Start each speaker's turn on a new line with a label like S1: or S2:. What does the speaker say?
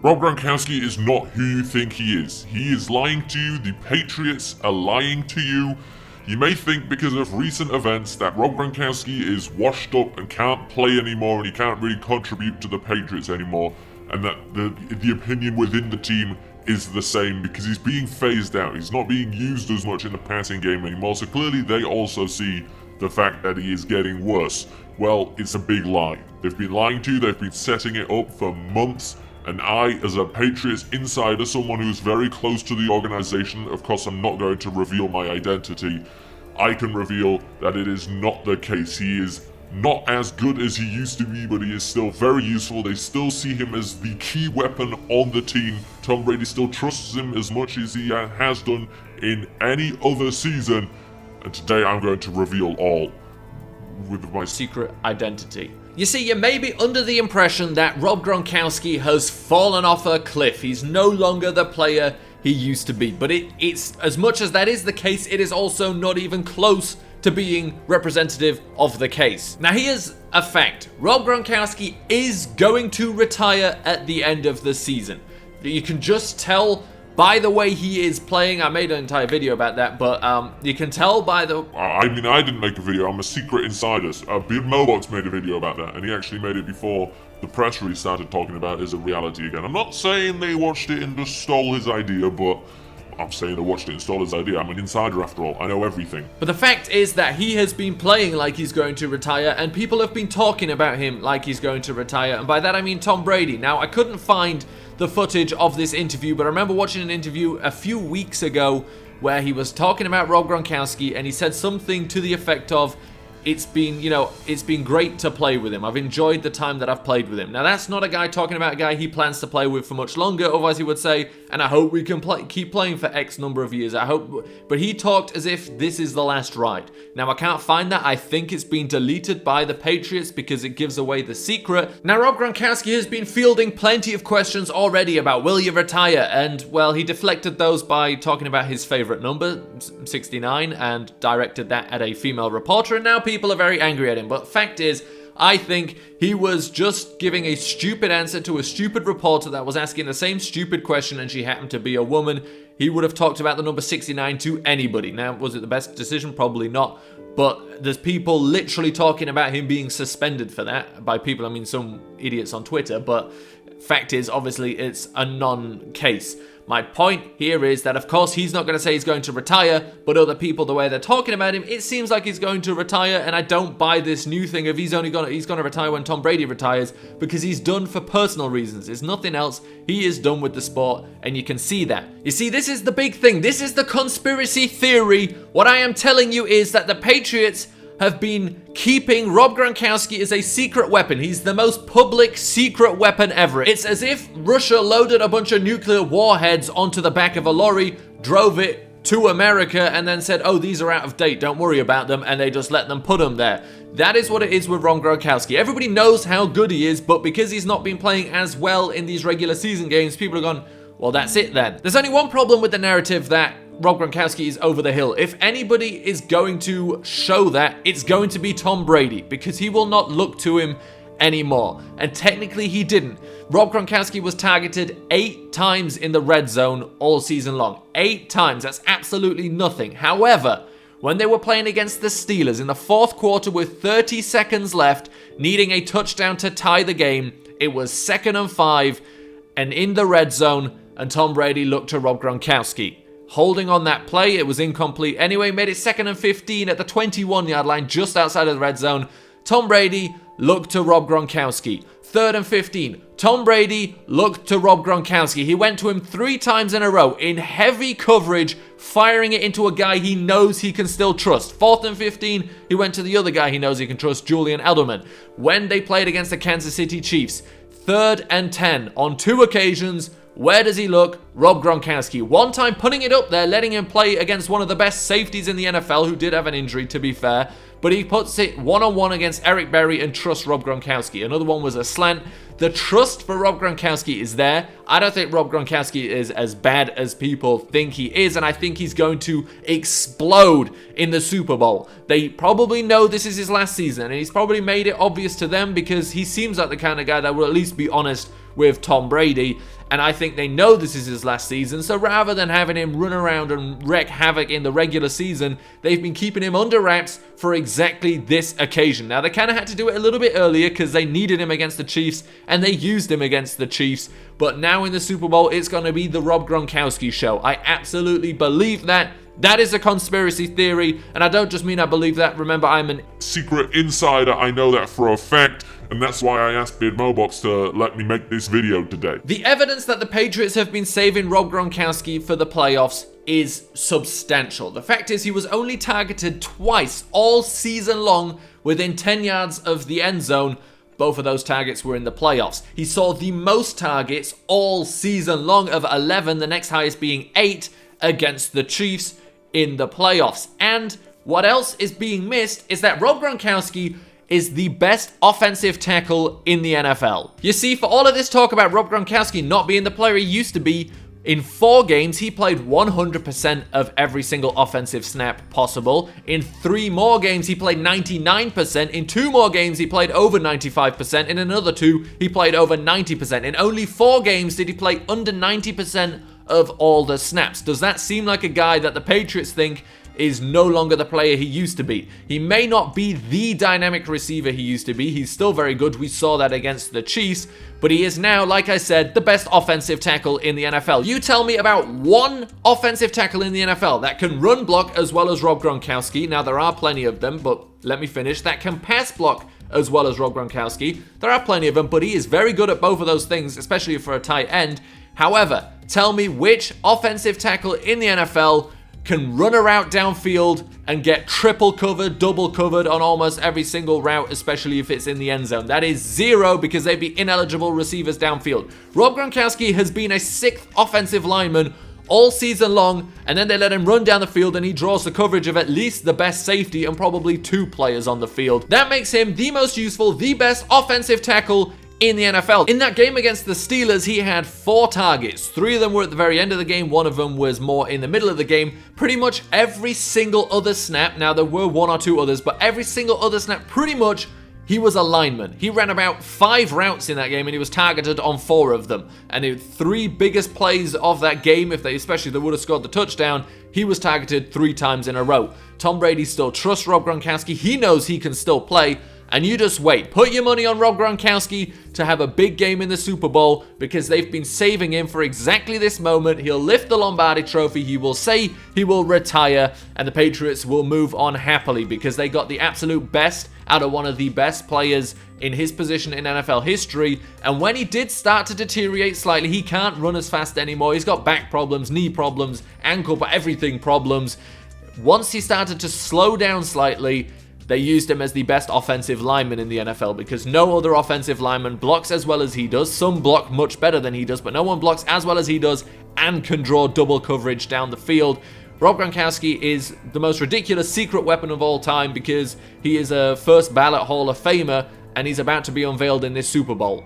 S1: Rob Gronkowski is not who you think he is. He is lying to you. The Patriots are lying to you. You may think because of recent events that Rob Gronkowski is washed up and can't play anymore and he can't really contribute to the Patriots anymore, and that the opinion within the team is the same because he's being phased out. He's not being used as much in the passing game anymore, so clearly they also see the fact that he is getting worse. Well, it's a big lie. They've been lying to you, they've been setting it up for months, and I, as a Patriots insider, someone who's very close to the organization, of course I'm not going to reveal my identity, I can reveal that it is not the case. He is not as good as he used to be, but he is still very useful. They still see him as the key weapon on the team. Tom Brady still trusts him as much as he has done in any other season. And today I'm going to reveal all with my
S2: secret identity. You see, you may be under the impression that Rob Gronkowski has fallen off a cliff. He's no longer the player he used to be. But it's as much as that is the case, it is also not even close to being representative of the case. Now here's a fact. Rob Gronkowski is going to retire at the end of the season. You can just tell by the way he is playing. I made an entire video about that, but you can tell by the...
S1: I mean, I didn't make a video. I'm a secret insider. Beardmohbox made a video about that, and he actually made it before the press release started talking about it as a reality again. I'm not saying they watched it and just stole his idea, but I'm saying they watched it and stole his idea. I'm an insider after all. I know everything.
S2: But the fact is that he has been playing like he's going to retire, and people have been talking about him like he's going to retire, and by that I mean Tom Brady. Now, I couldn't find the footage of this interview, but I remember watching an interview a few weeks ago where he was talking about Rob Gronkowski, and he said something to the effect of, it's been great to play with him. I've enjoyed the time that I've played with him. Now, that's not a guy talking about a guy he plans to play with for much longer. Otherwise, he would say, and I hope we can keep playing for X number of years. I hope. But he talked as if this is the last ride. Now, I can't find that. I think it's been deleted by the Patriots because it gives away the secret. Now, Rob Gronkowski has been fielding plenty of questions already about will you retire? And, well, he deflected those by talking about his favorite number, 69, and directed that at a female reporter. And now people are very angry at him, but fact is, I think he was just giving a stupid answer to a stupid reporter that was asking the same stupid question, and she happened to be a woman. He would have talked about the number 69 to anybody. Now, was it the best decision? Probably not, but there's people literally talking about him being suspended for that. By people, I mean some idiots on Twitter, but fact is, obviously, it's a non-case. My point here is that, of course, he's not going to say he's going to retire, but other people, the way they're talking about him, it seems like he's going to retire, and I don't buy this new thing of he's going to retire when Tom Brady retires, because he's done for personal reasons. It's nothing else. He is done with the sport, and you can see that. You see, this is the big thing. This is the conspiracy theory. What I am telling you is that the Patriots have been keeping Rob Gronkowski as a secret weapon. He's the most public secret weapon ever. It's as if Russia loaded a bunch of nuclear warheads onto the back of a lorry, drove it to America, and then said, oh, these are out of date, don't worry about them, and they just let them put them there. That is what it is with Rob Gronkowski. Everybody knows how good he is, but because he's not been playing as well in these regular season games, people have gone, well, that's it then. There's only one problem with the narrative that Rob Gronkowski is over the hill. If anybody is going to show that, it's going to be Tom Brady, because he will not look to him anymore. And technically he didn't. Rob Gronkowski was targeted 8 times in the red zone all season long. 8 times. That's absolutely nothing. However, when they were playing against the Steelers in the fourth quarter with 30 seconds left, needing a touchdown to tie the game, it was 2nd and 5 and in the red zone, and Tom Brady looked to Rob Gronkowski. Holding on that play, it was incomplete anyway, made it 2nd and 15 at the 21-yard line just outside of the red zone. Tom Brady looked to Rob Gronkowski. 3rd and 15. Tom Brady looked to Rob Gronkowski. He went to him 3 times in a row in heavy coverage, firing it into a guy he knows he can still trust. 4th and 15, he went to the other guy he knows he can trust, Julian Edelman. When they played against the Kansas City Chiefs, 3rd and 10. On 2 occasions, where does he look? Rob Gronkowski. One time putting it up there, letting him play against one of the best safeties in the NFL, who did have an injury, to be fair. But he puts it one-on-one against Eric Berry and trusts Rob Gronkowski. Another one was a slant. The trust for Rob Gronkowski is there. I don't think Rob Gronkowski is as bad as people think he is, and I think he's going to explode in the Super Bowl. They probably know this is his last season, and he's probably made it obvious to them because he seems like the kind of guy that will at least be honest with Tom Brady. And I think they know this is his last season, so rather than having him run around and wreak havoc in the regular season, they've been keeping him under wraps for exactly this occasion. Now, they kind of had to do it a little bit earlier because they needed him against the Chiefs, and they used him against the Chiefs. But now in the Super Bowl, it's going to be the Rob Gronkowski show. I absolutely believe that. That is a conspiracy theory, and I don't just mean I believe that. Remember, I'm an
S1: secret insider, I know that for a fact, and that's why I asked Beardmohbox to let me make this video today.
S2: The evidence that the Patriots have been saving Rob Gronkowski for the playoffs is substantial. The fact is, he was only targeted twice all season long within 10 yards of the end zone. Both of those targets were in the playoffs. He saw the most targets all season long of 11, the next highest being 8 against the Chiefs in the playoffs. And what else is being missed is that Rob Gronkowski is the best offensive tackle in the NFL. You see, for all of this talk about Rob Gronkowski not being the player he used to be, in 4 games, he played 100% of every single offensive snap possible. In 3 more games, he played 99%. In 2 more games, he played over 95%. In another 2, he played over 90%. In only 4 games did he play under 90% of all the snaps. Does that seem like a guy that the Patriots think is no longer the player he used to be? He may not be the dynamic receiver he used to be. He's still very good. We saw that against the Chiefs. But he is now, like I said, the best offensive tackle in the NFL. You tell me about one offensive tackle in the NFL that can run block as well as Rob Gronkowski. Now, there are plenty of them, but let me finish. That can pass block as well as Rob Gronkowski. There are plenty of them, but he is very good at both of those things, especially for a tight end. However, tell me which offensive tackle in the NFL can run a route downfield and get triple covered, double covered on almost every single route, especially if it's in the end zone. That is 0 because they'd be ineligible receivers downfield. Rob Gronkowski has been a 6th offensive lineman all season long, and then they let him run down the field and he draws the coverage of at least the best safety and probably 2 players on the field. That makes him the most useful, the best offensive tackle in the NFL. In that game against the Steelers, he had 4 targets. 3 of them were at the very end of the game. 1 of them was more in the middle of the game. Pretty much every single other snap, now there were 1 or 2 others, but every single other snap, pretty much, he was a lineman. He ran about 5 routes in that game and he was targeted on 4 of them. And the 3 biggest plays of that game, especially they would have scored the touchdown, he was targeted 3 times in a row. Tom Brady still trusts Rob Gronkowski. He knows he can still play. And you just wait. Put your money on Rob Gronkowski to have a big game in the Super Bowl because they've been saving him for exactly this moment. He'll lift the Lombardi trophy. He will say he will retire and the Patriots will move on happily because they got the absolute best out of one of the best players in his position in NFL history. And when he did start to deteriorate slightly, he can't run as fast anymore. He's got back problems, knee problems, ankle, everything problems. Once he started to slow down slightly, they used him as the best offensive lineman in the NFL because no other offensive lineman blocks as well as he does. Some block much better than he does, but no one blocks as well as he does and can draw double coverage down the field. Rob Gronkowski is the most ridiculous secret weapon of all time because he is a first ballot Hall of Famer and he's about to be unveiled in this Super Bowl.